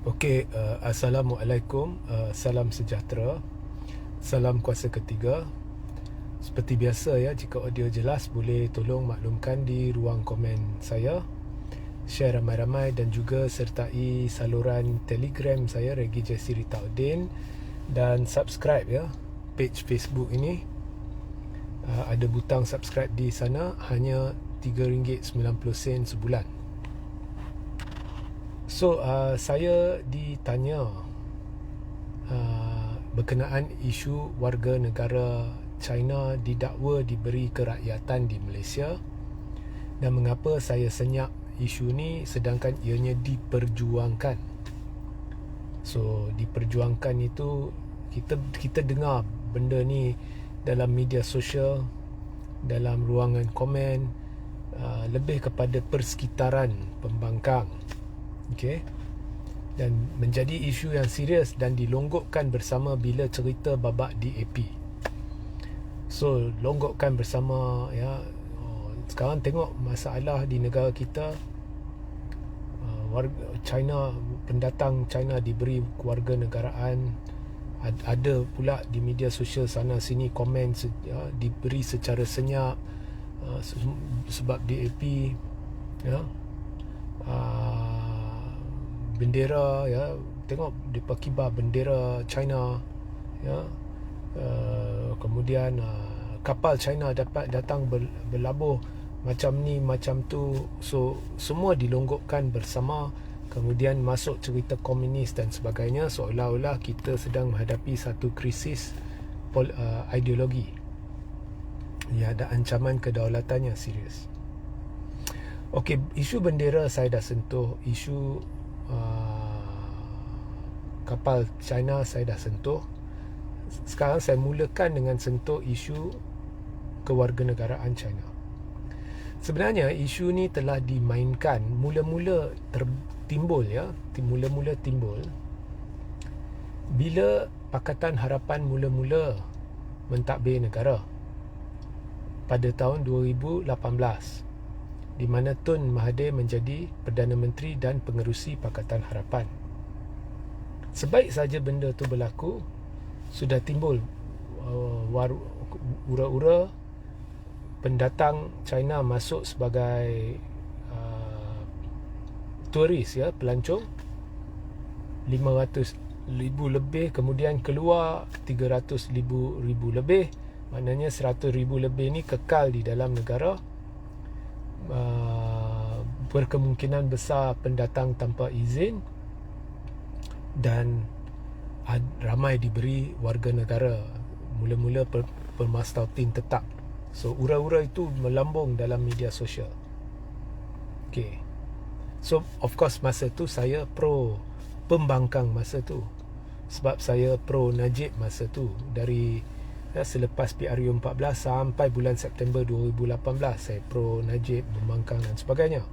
Okey, Assalamualaikum, salam sejahtera, salam kuasa ketiga. Seperti biasa ya, jika audio jelas boleh tolong maklumkan di ruang komen saya, share ramai-ramai dan juga sertai saluran Telegram saya Regi Jesse Ritauddin, dan subscribe ya page Facebook ini. Ada butang subscribe di sana, hanya RM3.90 sebulan. So, saya ditanya berkenaan isu warga negara China didakwa diberi kerakyatan di Malaysia, dan mengapa saya senyap isu ni sedangkan ianya diperjuangkan. So, diperjuangkan itu kita dengar benda ni dalam media sosial, dalam ruangan komen, lebih kepada persekitaran pembangkang. Okey, dan menjadi isu yang serius dan dilonggokkan bersama bila cerita babak DAP. So, longgokkan bersama ya. Sekarang tengok masalah di negara kita, warga China, pendatang China diberi kewarganegaraan. Ada pula di media sosial sana sini komen diberi secara senyap sebab DAP ya. Bendera ya, tengok depa kibar bendera China ya. Kemudian kapal China dapat datang berlabuh macam ni macam tu. So, semua dilonggokkan bersama, kemudian masuk cerita komunis dan sebagainya, seolah-olah kita sedang menghadapi satu krisis ideologi. Ya, ada ancaman kedaulatannya serius. Okey, isu bendera saya dah sentuh, isu kapal China saya dah sentuh. Sekarang saya mulakan dengan sentuh isu kewarganegaraan China. Sebenarnya isu ni telah dimainkan, mula-mula timbul bila Pakatan Harapan mula-mula mentadbir negara pada tahun 2018, di mana Tun Mahathir menjadi Perdana Menteri dan pengerusi Pakatan Harapan. Sebaik saja benda tu berlaku, sudah timbul ura-ura pendatang China masuk sebagai turis ya, pelancong 500,000 lebih, kemudian keluar 300,000 lebih. Maknanya 100,000 lebih ni kekal di dalam negara. Berkemungkinan besar pendatang tanpa izin, dan ramai diberi warga negara, mula-mula bermastautin tetap. So, ura-ura itu melambung dalam media sosial. Okay. So, of course masa tu saya pro pembangkang masa tu, sebab saya pro Najib masa tu. Dari selepas PRU 14 sampai bulan September 2018, saya pro Najib, pembangkang dan sebagainya.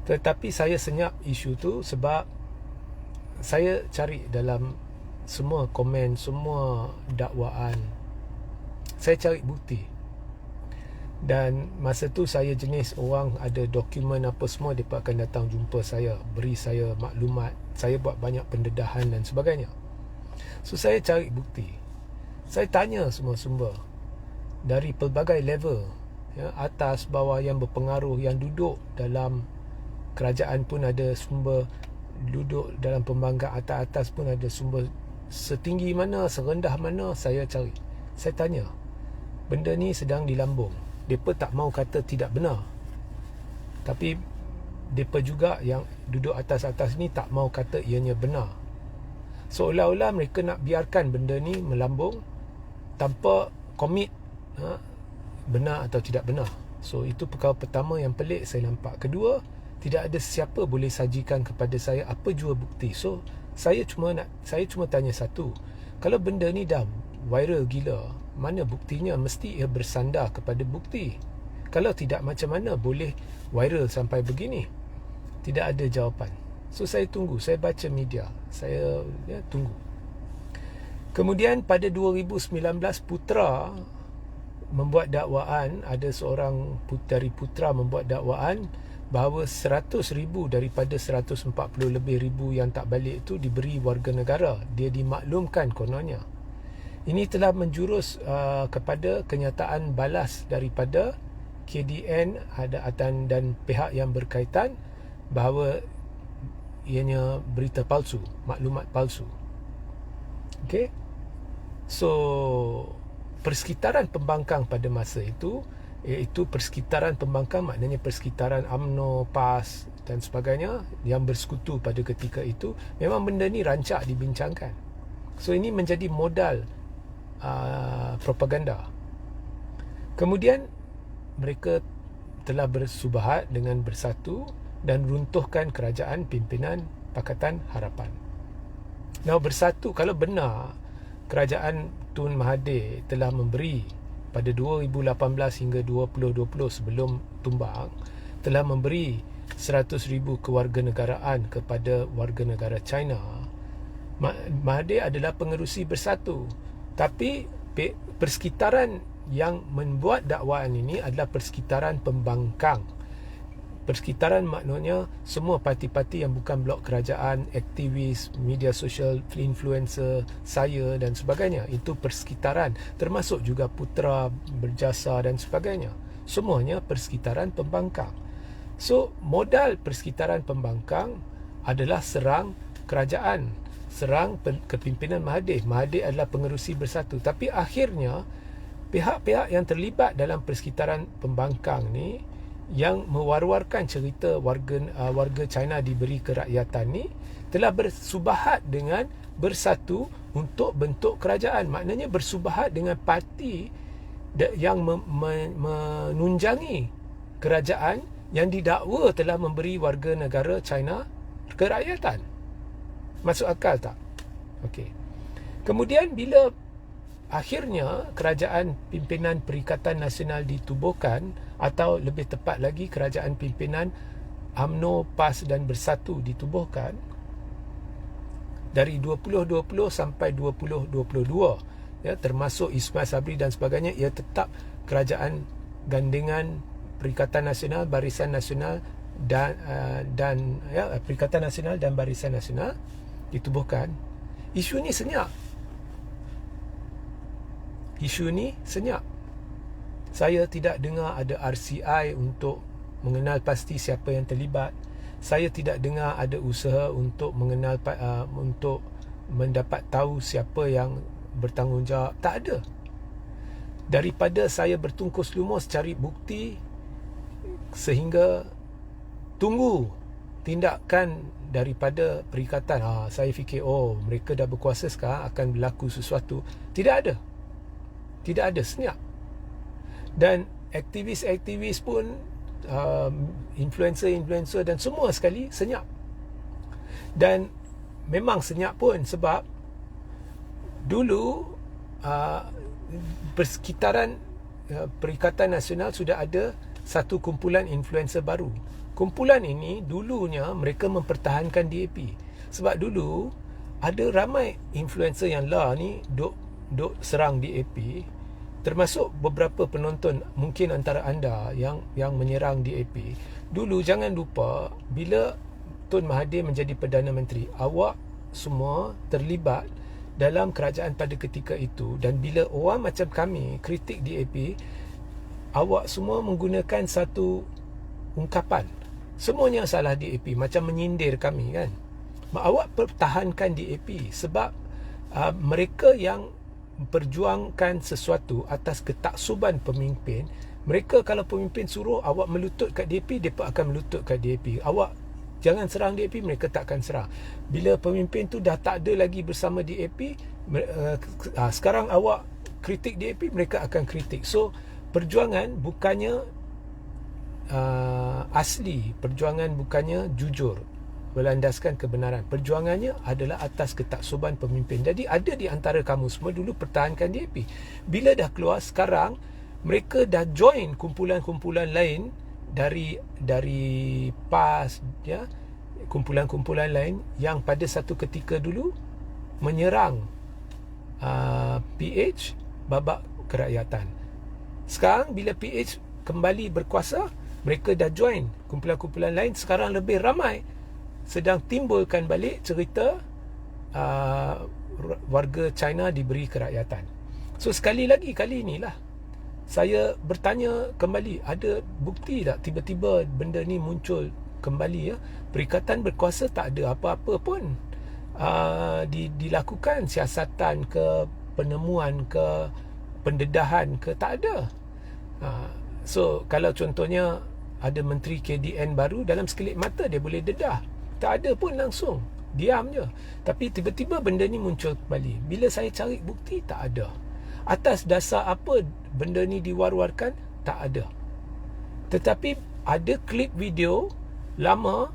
Tetapi saya senyap isu tu sebab saya cari dalam semua komen, semua dakwaan, saya cari bukti. Dan masa tu saya jenis orang ada dokumen apa semua, mereka akan datang jumpa saya, beri saya maklumat, saya buat banyak pendedahan dan sebagainya. So, saya cari bukti, saya tanya semua sumber dari pelbagai level ya, atas bawah yang berpengaruh, yang duduk dalam kerajaan pun ada sumber, duduk dalam pembangkang atas-atas pun ada sumber, setinggi mana, serendah mana, saya cari, saya tanya. Benda ni sedang dilambung. Mereka tak mau kata tidak benar, tapi mereka juga yang duduk atas-atas ni tak mau kata ianya benar. Seolah-olah mereka nak biarkan benda ni melambung tanpa komit benar atau tidak benar. So, itu perkara pertama yang pelik saya nampak. Kedua, tidak ada siapa boleh sajikan kepada saya apa jua bukti. So, saya cuma tanya satu, kalau benda ni dah viral gila, mana buktinya? Mesti ia bersandar kepada bukti. Kalau tidak, macam mana boleh viral sampai begini? Tidak ada jawapan. So, saya tunggu, saya baca media, saya tunggu. Kemudian pada 2019 Putra membuat dakwaan, ada seorang dari Putra membuat dakwaan bahawa 100,000 daripada 140 lebih ribu yang tak balik itu diberi warga negara. Dia dimaklumkan kononnya. Ini telah menjurus kepada kenyataan balas daripada KDN dan pihak yang berkaitan bahawa ianya berita palsu, maklumat palsu. Okey. So, persekitaran pembangkang pada masa itu, iaitu persekitaran pembangkang maknanya persekitaran UMNO, PAS dan sebagainya yang bersekutu pada ketika itu, memang benda ni rancak dibincangkan. So, ini menjadi modal propaganda. Kemudian mereka telah bersubahat dengan bersatu dan runtuhkan kerajaan pimpinan Pakatan Harapan. Now, bersatu, kalau benar kerajaan Tun Mahathir telah memberi pada 2018 hingga 2020 sebelum tumbang, telah memberi 100,000 kewarganegaraan kepada warga negara China. Mahathir adalah pengerusi bersatu. Tapi persekitaran yang membuat dakwaan ini adalah persekitaran pembangkang. Persekitaran maknanya semua parti-parti yang bukan blok kerajaan, aktivis, media sosial, influencer, saya dan sebagainya. Itu persekitaran, termasuk juga Putra Berjasa dan sebagainya. Semuanya persekitaran pembangkang. So, modal persekitaran pembangkang adalah serang kerajaan, serang kepimpinan Mahathir. Mahathir adalah pengerusi bersatu. Tapi akhirnya pihak-pihak yang terlibat dalam persekitaran pembangkang ni, yang mewar-warkan cerita warga China diberi kerakyatan ni, telah bersubahat dengan bersatu untuk bentuk kerajaan. Maknanya bersubahat dengan parti yang menunjangi kerajaan yang didakwa telah memberi warga negara China kerakyatan. Masuk akal tak? Okey. Kemudian bila akhirnya kerajaan pimpinan Perikatan Nasional ditubuhkan, atau lebih tepat lagi kerajaan pimpinan UMNO, PAS dan Bersatu ditubuhkan dari 2020 sampai 2022, ya, termasuk Ismail Sabri dan sebagainya, ia tetap kerajaan gandengan Perikatan Nasional, Barisan Nasional dan Perikatan Nasional dan Barisan Nasional ditubuhkan. Isu ni senyap. Saya tidak dengar ada RCI untuk mengenal pasti siapa yang terlibat. Saya tidak dengar ada usaha untuk mengenal untuk mendapat tahu siapa yang bertanggungjawab. Tak ada. Daripada saya bertungkus lumus cari bukti sehingga tunggu tindakan daripada perikatan. Saya fikir, mereka dah berkuasa sekarang, akan berlaku sesuatu. Tidak ada, senyap. Dan aktivis-aktivis pun, influencer dan semua sekali senyap. Dan memang senyap pun sebab dulu persekitaran Perikatan Nasional sudah ada satu kumpulan influencer baru. Kumpulan ini dulunya mereka mempertahankan DAP. Sebab dulu ada ramai influencer yang ni duk serang DAP. Termasuk beberapa penonton mungkin antara anda yang menyerang DAP. Dulu jangan lupa, bila Tun Mahathir menjadi Perdana Menteri, awak semua terlibat dalam kerajaan pada ketika itu. Dan bila orang macam kami kritik DAP, awak semua menggunakan satu ungkapan, semuanya salah DAP, macam menyindir kami kan. Awak pertahankan DAP sebab mereka yang perjuangkan sesuatu atas ketaksuban pemimpin. Mereka kalau pemimpin suruh awak melutut kat DAP, mereka akan melutut kat DAP. Awak jangan serang DAP, mereka tak akan serang. Bila pemimpin tu dah tak ada lagi bersama DAP, sekarang awak kritik DAP, mereka akan kritik. So perjuangan bukannya asli, perjuangan bukannya jujur, berlandaskan kebenaran. Perjuangannya adalah atas ketaksuban pemimpin. Jadi ada di antara kamu semua dulu pertahankan DAP. Bila dah keluar, sekarang mereka dah join kumpulan-kumpulan lain dari PAS, ya, kumpulan-kumpulan lain yang pada satu ketika dulu menyerang PH babak kerakyatan. Sekarang bila PH kembali berkuasa, mereka dah join kumpulan-kumpulan lain, sekarang lebih ramai sedang timbulkan balik cerita warga China diberi kerakyatan. So sekali lagi, kali inilah saya bertanya kembali, ada bukti tak tiba-tiba benda ni muncul kembali ya? Perikatan berkuasa tak ada apa-apa pun dilakukan, siasatan ke, penemuan ke, pendedahan ke, tak ada. So kalau contohnya ada menteri KDN baru, dalam sekelip mata dia boleh dedah, tak ada pun langsung, diam je. Tapi tiba-tiba benda ni muncul kembali. Bila saya cari bukti, tak ada. Atas dasar apa benda ni diwar-warkan, tak ada. Tetapi ada klip video lama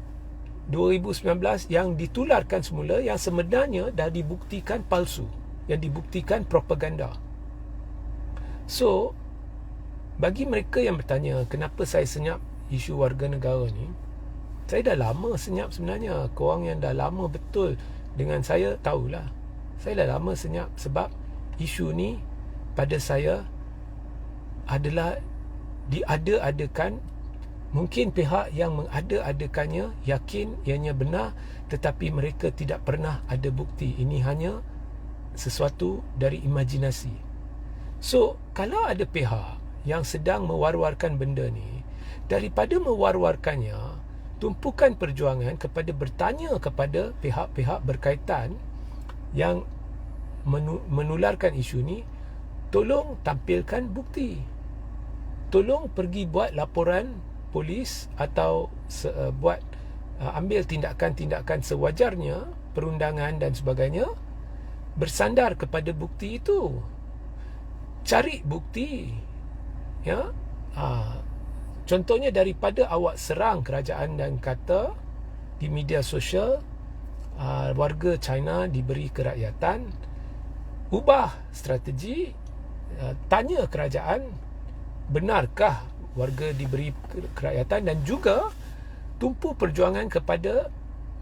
2019 yang ditularkan semula, yang sebenarnya dah dibuktikan palsu, yang dibuktikan propaganda. So bagi mereka yang bertanya kenapa saya senyap isu warga negara ni, saya dah lama senyap sebenarnya. Korang yang dah lama betul dengan saya tahulah, saya dah lama senyap. Sebab isu ni pada saya adalah diada-adakan. Mungkin pihak yang mengada-adakannya yakin ianya benar, tetapi mereka tidak pernah ada bukti. Ini hanya sesuatu dari imajinasi. So kalau ada pihak yang sedang mewar-warkan benda ni, daripada mewar-warkannya, tumpukan perjuangan kepada bertanya kepada pihak-pihak berkaitan yang menularkan isu ni, tolong tampilkan bukti. Tolong pergi buat laporan polis atau ambil tindakan-tindakan sewajarnya, perundangan dan sebagainya, bersandar kepada bukti itu. Cari bukti ya. Contohnya daripada awak serang kerajaan dan kata di media sosial warga China diberi kerakyatan, ubah strategi, tanya kerajaan benarkah warga diberi kerakyatan, dan juga tumpu perjuangan kepada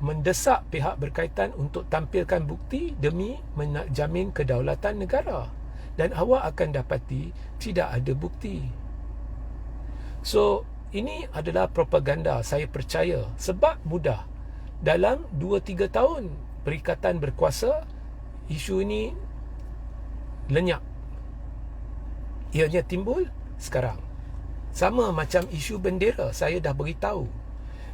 mendesak pihak berkaitan untuk tampilkan bukti demi menjamin kedaulatan negara. Dan awak akan dapati tidak ada bukti. So ini adalah propaganda, saya percaya. Sebab mudah, dalam 2-3 tahun Perikatan berkuasa, isu ini lenyap. Ianya timbul sekarang. Sama macam isu bendera, saya dah beritahu.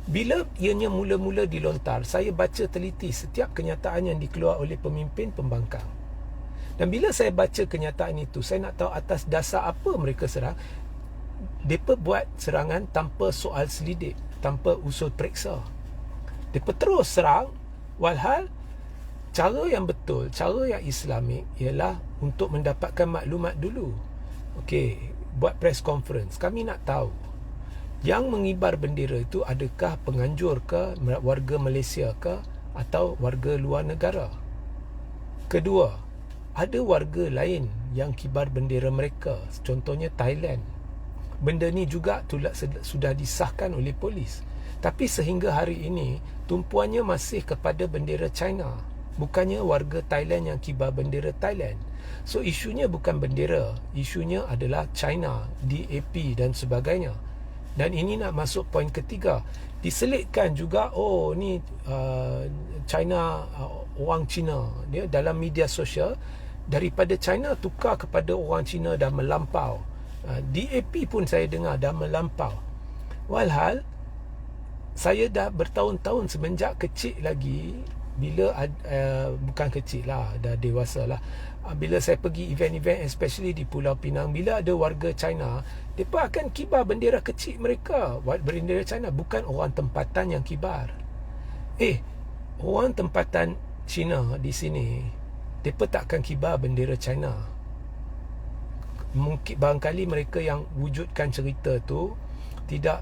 Bila ianya mula-mula dilontar, saya baca teliti setiap kenyataan yang dikeluar oleh pemimpin pembangkang. Dan bila saya baca kenyataan itu, saya nak tahu atas dasar apa mereka serang. Mereka buat serangan tanpa soal selidik, tanpa usul periksa. Mereka terus serang, walhal cara yang betul, cara yang Islamik ialah untuk mendapatkan maklumat dulu. Okey, buat press conference, kami nak tahu yang mengibar bendera itu adakah penganjur ke, warga Malaysia ke, atau warga luar negara. Kedua, ada warga lain yang kibar bendera mereka, contohnya Thailand. Benda ni juga sudah disahkan oleh polis, tapi sehingga hari ini tumpuannya masih kepada bendera China, bukannya warga Thailand yang kibar bendera Thailand. So isunya bukan bendera, isunya adalah China, DAP dan sebagainya. Dan ini nak masuk poin ketiga, diselitkan juga, oh ni China, orang Cina dia dalam media sosial, daripada China tukar kepada orang Cina dah melampau. DAP pun saya dengar dah melampau. Walhal saya dah bertahun-tahun semenjak kecil lagi, bila bukan kecil lah, dah dewasa lah, bila saya pergi event-event, especially di Pulau Pinang, bila ada warga China, mereka akan kibar bendera kecil mereka, bendera China, bukan orang tempatan yang kibar. Orang tempatan Cina di sini, mereka tak akan kibar bendera China. Mungkin barangkali mereka yang wujudkan cerita tu tidak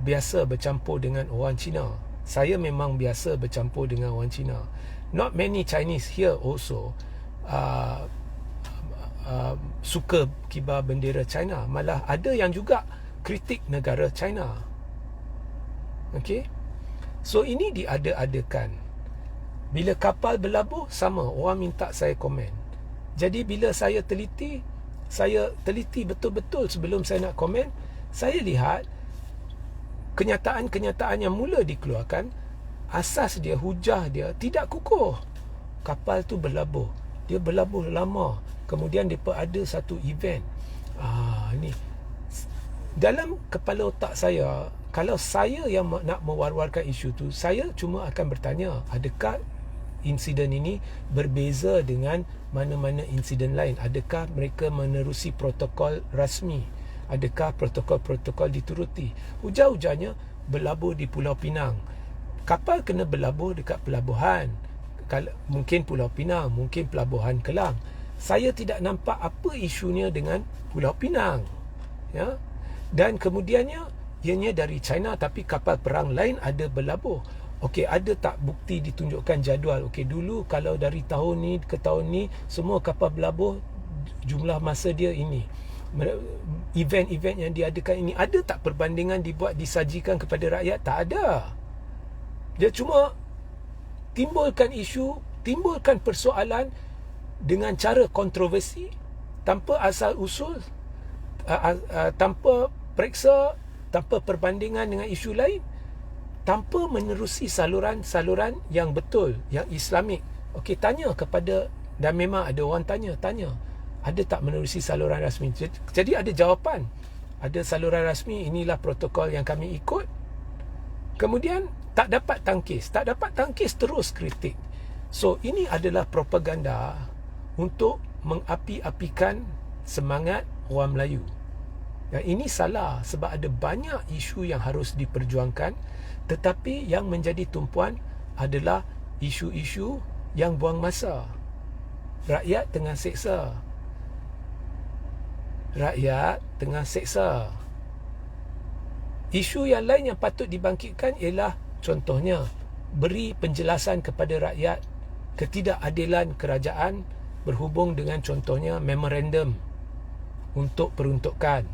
biasa bercampur dengan orang Cina. Saya memang biasa bercampur dengan orang Cina. Not many Chinese here also suka kibar bendera China. Malah ada yang juga kritik negara China. Okay, so ini diada-adakan. Bila kapal berlabuh, sama, orang minta saya komen. Jadi bila saya teliti betul-betul sebelum saya nak komen. Saya lihat kenyataan-kenyataan yang mula dikeluarkan, asas dia, hujah dia tidak kukuh. Kapal tu berlabuh. Dia berlabuh lama. Kemudian mereka ada satu event. Ni dalam kepala otak saya, kalau saya yang nak mewar-warkan isu tu, saya cuma akan bertanya, adakah insiden ini berbeza dengan mana-mana insiden lain? Adakah mereka menerusi protokol rasmi? Adakah protokol-protokol dituruti? Hujah-hujahnya berlabuh di Pulau Pinang. Kapal kena berlabuh dekat pelabuhan. Mungkin Pulau Pinang, mungkin Pelabuhan Kelang. Saya tidak nampak apa isunya dengan Pulau Pinang. Ya. Dan kemudiannya, ianya dari China tapi kapal perang lain ada berlabuh. Okey, ada tak bukti ditunjukkan jadual? Okey, dulu kalau dari tahun ni ke tahun ni semua kapal berlabuh, jumlah masa dia ini. Event-event yang diadakan ini, ada tak perbandingan dibuat, disajikan kepada rakyat? Tak ada. Dia cuma timbulkan isu, timbulkan persoalan dengan cara kontroversi, tanpa asal usul, tanpa periksa, tanpa perbandingan dengan isu lain, tanpa menerusi saluran-saluran yang betul, yang Islamik. Okey, tanya kepada, dan memang ada orang tanya, ada tak menerusi saluran rasmi? Jadi ada jawapan. Ada saluran rasmi, inilah protokol yang kami ikut. Kemudian tak dapat tangkis, terus kritik. So ini adalah propaganda untuk mengapi-apikan semangat orang Melayu. Dan ini salah, sebab ada banyak isu yang harus diperjuangkan, tetapi yang menjadi tumpuan adalah isu-isu yang buang masa. Rakyat tengah seksa. Isu yang lain yang patut dibangkitkan ialah, contohnya, beri penjelasan kepada rakyat ketidakadilan kerajaan berhubung dengan contohnya memorandum untuk peruntukan.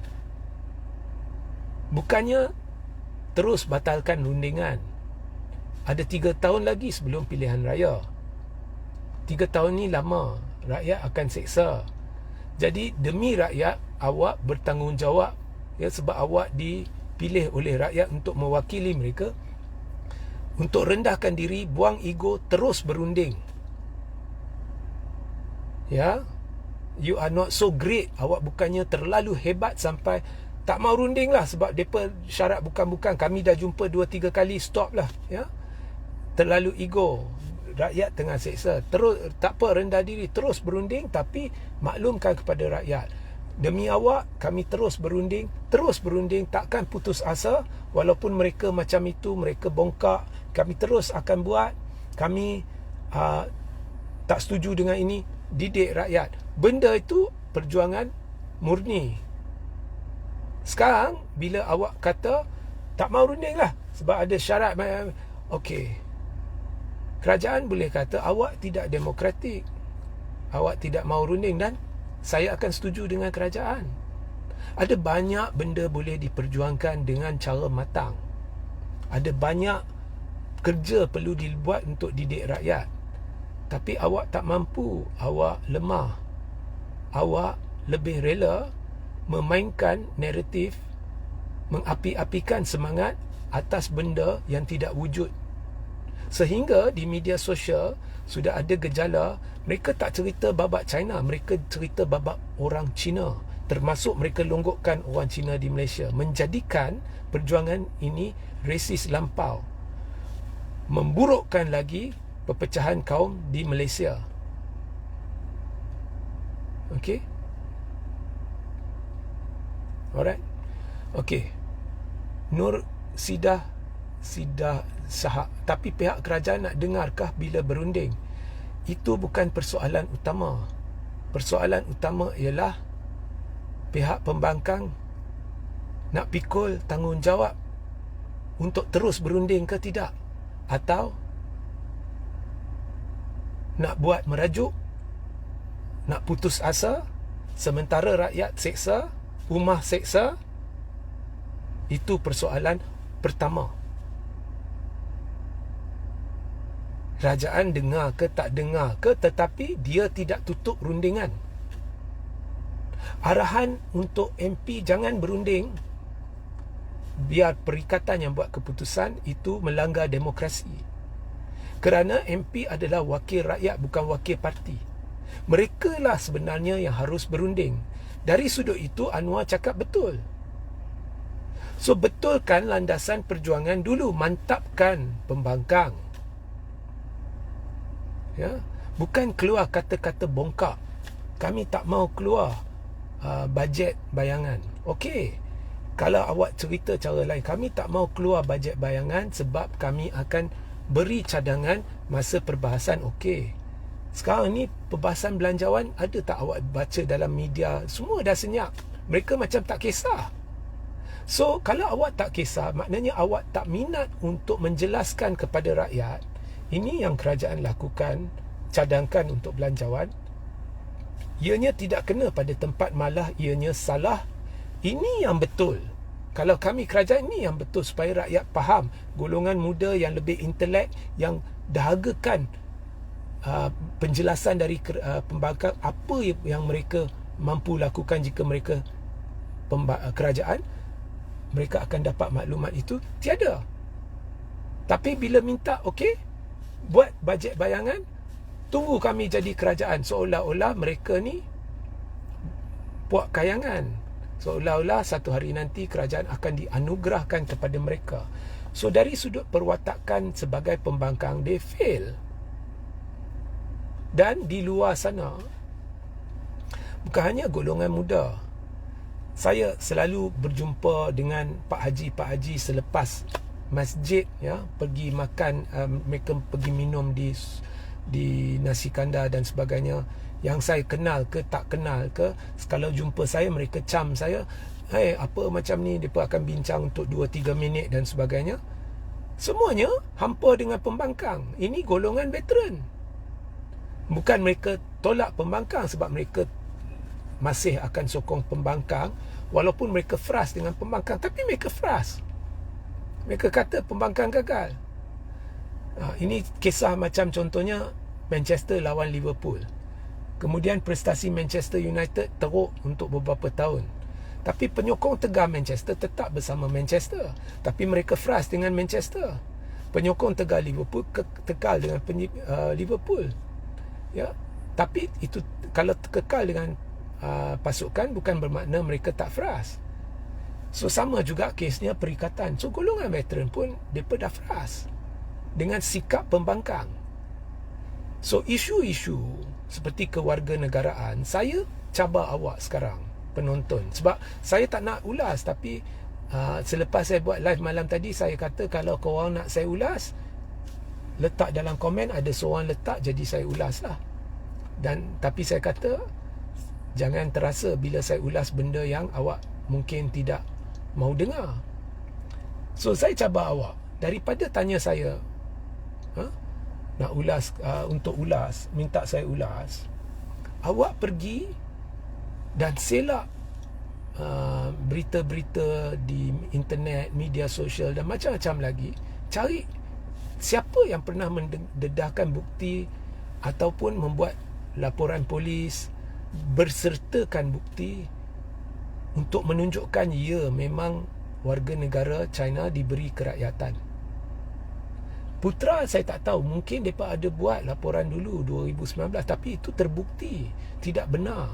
Bukannya terus batalkan rundingan. Ada 3 tahun lagi sebelum pilihan raya. 3 tahun ni lama. Rakyat akan seksa. Jadi demi rakyat, awak bertanggungjawab, ya, sebab awak dipilih oleh rakyat untuk mewakili mereka, untuk rendahkan diri, buang ego, terus berunding. Ya, you are not so great. Awak bukannya terlalu hebat sampai tak mau runding lah, sebab mereka syarat bukan-bukan, kami dah jumpa 2-3 kali, stop lah. Ya, terlalu ego. Rakyat tengah seksa. Terus, tak apa, rendah diri, terus berunding, tapi maklumkan kepada rakyat, demi awak kami terus berunding, takkan putus asa. Walaupun mereka macam itu, mereka bongkak, kami terus akan buat. Kami tak setuju dengan ini. Didik rakyat. Benda itu perjuangan murni. Sekarang bila awak kata tak mau runding lah sebab ada syarat, okey, kerajaan boleh kata awak tidak demokratik, awak tidak mau runding, dan saya akan setuju dengan kerajaan. Ada banyak benda boleh diperjuangkan dengan cara matang. Ada banyak kerja perlu dibuat untuk didik rakyat. Tapi awak tak mampu, awak lemah. Awak lebih rela memainkan naratif, mengapi-apikan semangat atas benda yang tidak wujud. Sehingga di media sosial sudah ada gejala, mereka tak cerita babak China, mereka cerita babak orang Cina. Termasuk mereka longgokkan orang Cina di Malaysia, menjadikan perjuangan ini resis lampau, memburukkan lagi perpecahan kaum di Malaysia. Okey, alright. Okey, Nur Sidah sahak, tapi pihak kerajaan nak dengarkah bila berunding? Itu bukan persoalan utama. Persoalan utama ialah pihak pembangkang nak pikul tanggungjawab untuk terus berunding ke tidak, atau nak buat merajuk, nak putus asa sementara rakyat seksa, ummah seksa. Itu persoalan pertama. Kerajaan dengar ke tak dengar ke, tetapi dia tidak tutup rundingan. Arahan untuk MP jangan berunding biar perikatan yang buat keputusan itu melanggar demokrasi. Kerana MP adalah wakil rakyat, bukan wakil parti. Mereka lah sebenarnya yang harus berunding. Dari sudut itu, Anwar cakap betul. So, betulkan landasan perjuangan dulu. Mantapkan pembangkang. Ya, bukan keluar kata-kata bongkak. Kami tak mau keluar bajet bayangan. Okey, kalau awak cerita cara lain, kami tak mau keluar bajet bayangan sebab kami akan beri cadangan masa perbahasan. Okey, sekarang ni perbahasan belanjawan, ada tak awak baca dalam media? Semua dah senyap. Mereka macam tak kisah. So, kalau awak tak kisah, maknanya awak tak minat untuk menjelaskan kepada rakyat, ini yang kerajaan lakukan, cadangkan untuk belanjawan. Ianya tidak kena pada tempat, malah ianya salah. Ini yang betul. Kalau kami kerajaan, ini yang betul supaya rakyat faham. Golongan muda yang lebih intelek, yang dahagakan penjelasan dari pembangkang, apa yang mereka mampu lakukan jika mereka kerajaan, mereka akan dapat maklumat itu. Tiada. Tapi bila minta, okey, buat bajet bayangan, tunggu kami jadi kerajaan, seolah-olah mereka ni puak kayangan, seolah-olah satu hari nanti kerajaan akan dianugerahkan kepada mereka. So, dari sudut perwatakan sebagai pembangkang, they fail. Dan di luar sana, bukan hanya golongan muda. Saya selalu berjumpa dengan Pak Haji selepas masjid, ya, pergi makan, mereka pergi minum di nasi kandar dan sebagainya. Yang saya kenal ke tak kenal ke, kalau jumpa saya, mereka cam saya, apa macam ni, mereka akan bincang untuk 2-3 minit dan sebagainya. Semuanya hampa dengan pembangkang. Ini golongan veteran. Bukan mereka tolak pembangkang, sebab mereka masih akan sokong pembangkang, walaupun mereka frust dengan pembangkang. Tapi mereka frust. Mereka kata pembangkang gagal. Ini kisah macam contohnya Manchester lawan Liverpool. Kemudian prestasi Manchester United teruk untuk beberapa tahun. Tapi penyokong tegar Manchester tetap bersama Manchester. Tapi mereka frust dengan Manchester. Penyokong tegar Liverpool kekal dengan Liverpool. Ya, tapi itu kalau kekal dengan pasukan, bukan bermakna mereka tak frust. So, sama juga kesnya perikatan. So, golongan veteran pun mereka dah frust dengan sikap pembangkang. So, isu-isu seperti kewarganegaraan, saya cabar awak sekarang, penonton, sebab saya tak nak ulas. Tapi selepas saya buat live malam tadi, saya kata kalau korang nak saya ulas, letak dalam komen. Ada seorang letak, jadi saya ulas lah. Tapi saya kata, jangan terasa bila saya ulas benda yang awak mungkin tidak mau dengar. So, saya cabar awak, daripada tanya saya nak ulas, untuk ulas, minta saya ulas, awak pergi dan selak berita-berita di internet, media sosial dan macam-macam lagi. Cari siapa yang pernah mendedahkan bukti ataupun membuat laporan polis, bersertakan bukti untuk menunjukkan ya, memang warga negara China diberi kerakyatan. Putra saya tak tahu, mungkin mereka ada buat laporan dulu 2019, tapi itu terbukti tidak benar.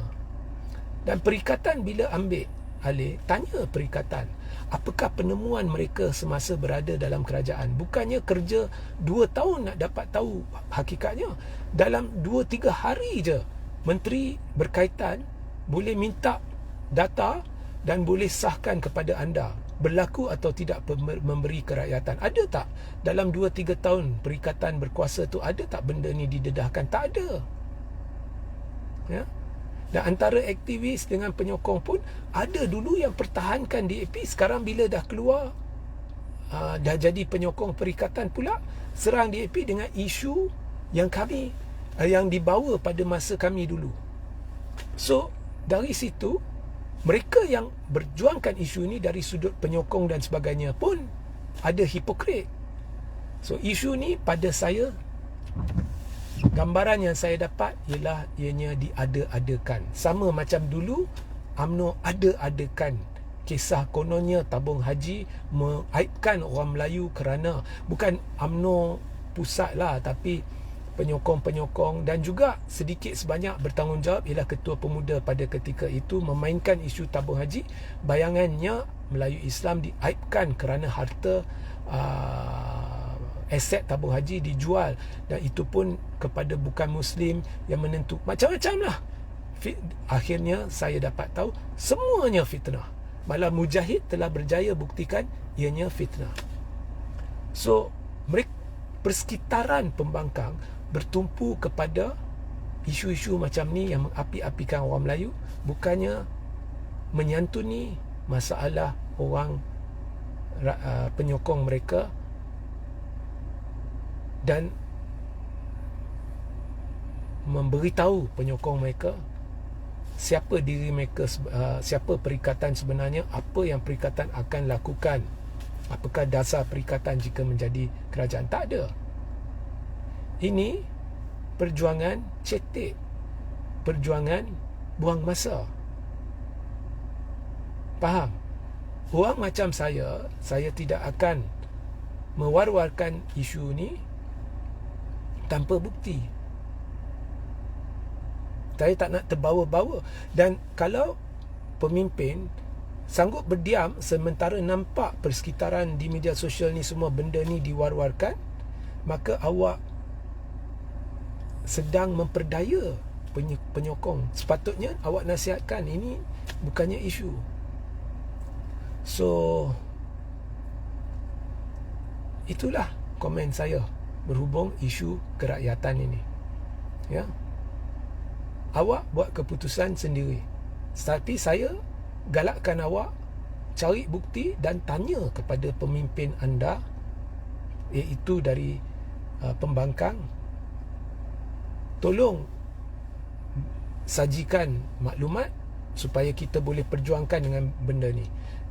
Dan perikatan bila ambil alih, tanya perikatan, apakah penemuan mereka semasa berada dalam kerajaan? Bukannya kerja 2 tahun nak dapat tahu hakikatnya. Dalam 2-3 hari je menteri berkaitan boleh minta data dan boleh sahkan kepada anda berlaku atau tidak memberi kerakyatan. Ada tak dalam 2-3 tahun perikatan berkuasa tu, ada tak benda ni didedahkan? Tak ada. Ya. Dan antara aktivis dengan penyokong pun ada dulu yang pertahankan DAP. Sekarang bila dah keluar, dah jadi penyokong perikatan pula, serang DAP dengan isu yang yang dibawa pada masa kami dulu. So, dari situ, mereka yang berjuangkan isu ini dari sudut penyokong dan sebagainya pun ada hipokrit. So, isu ni pada saya, gambaran yang saya dapat ialah ianya diada-adakan. Sama macam dulu UMNO ada-adakan kisah kononnya tabung haji mengaibkan orang Melayu kerana bukan UMNO pusat lah, tapi penyokong-penyokong dan juga sedikit sebanyak bertanggungjawab ialah Ketua Pemuda pada ketika itu memainkan isu tabung haji. Bayangannya Melayu Islam diaibkan kerana harta aset tabung haji dijual, dan itu pun kepada bukan Muslim yang menentu. Macam-macam lah. Akhirnya saya dapat tahu semuanya fitnah. Malah Mujahid telah berjaya buktikan ianya fitnah. So mereka, persekitaran pembangkang bertumpu kepada isu-isu macam ni yang mengapi-apikan orang Melayu, bukannya menyantuni masalah orang penyokong mereka dan memberitahu penyokong mereka siapa diri mereka, siapa perikatan sebenarnya, apa yang perikatan akan lakukan, apakah dasar perikatan jika menjadi kerajaan. Tak ada. Ini perjuangan cetek, perjuangan buang masa. Faham? Orang macam saya tidak akan mewar-warkan isu ni tanpa bukti. Saya tak nak terbawa-bawa. Dan kalau pemimpin sanggup berdiam sementara nampak persekitaran di media sosial ni semua benda ni diwar-warkan, maka awak sedang memperdaya penyokong. Sepatutnya awak nasihatkan, ini bukannya isu. So itulah komen saya berhubung isu kerakyatan ini. Ya, awak buat keputusan sendiri. Tapi saya galakkan awak cari bukti dan tanya kepada pemimpin anda, iaitu dari pembangkang. Tolong sajikan maklumat supaya kita boleh perjuangkan dengan benda ni.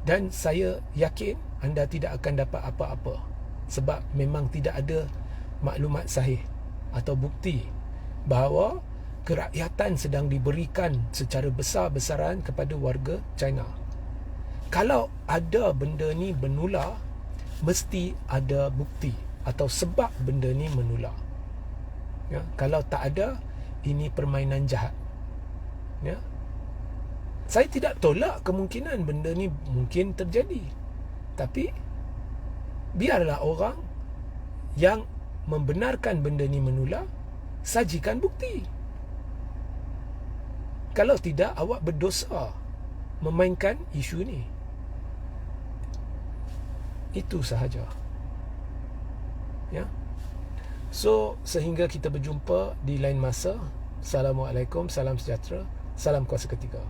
Dan saya yakin anda tidak akan dapat apa-apa, sebab memang tidak ada maklumat sahih atau bukti bahawa kerakyatan sedang diberikan secara besar-besaran kepada warga China. Kalau ada benda ni menular, mesti ada bukti atau sebab benda ni menular. Ya, kalau tak ada, ini permainan jahat. Ya. Saya tidak tolak kemungkinan benda ni mungkin terjadi. Tapi biarlah orang yang membenarkan benda ni menular sajikan bukti. Kalau tidak, awak berdosa memainkan isu ni. Itu sahaja. Ya. So, sehingga kita berjumpa di lain masa. Assalamualaikum, salam sejahtera, salam kuasa ketiga.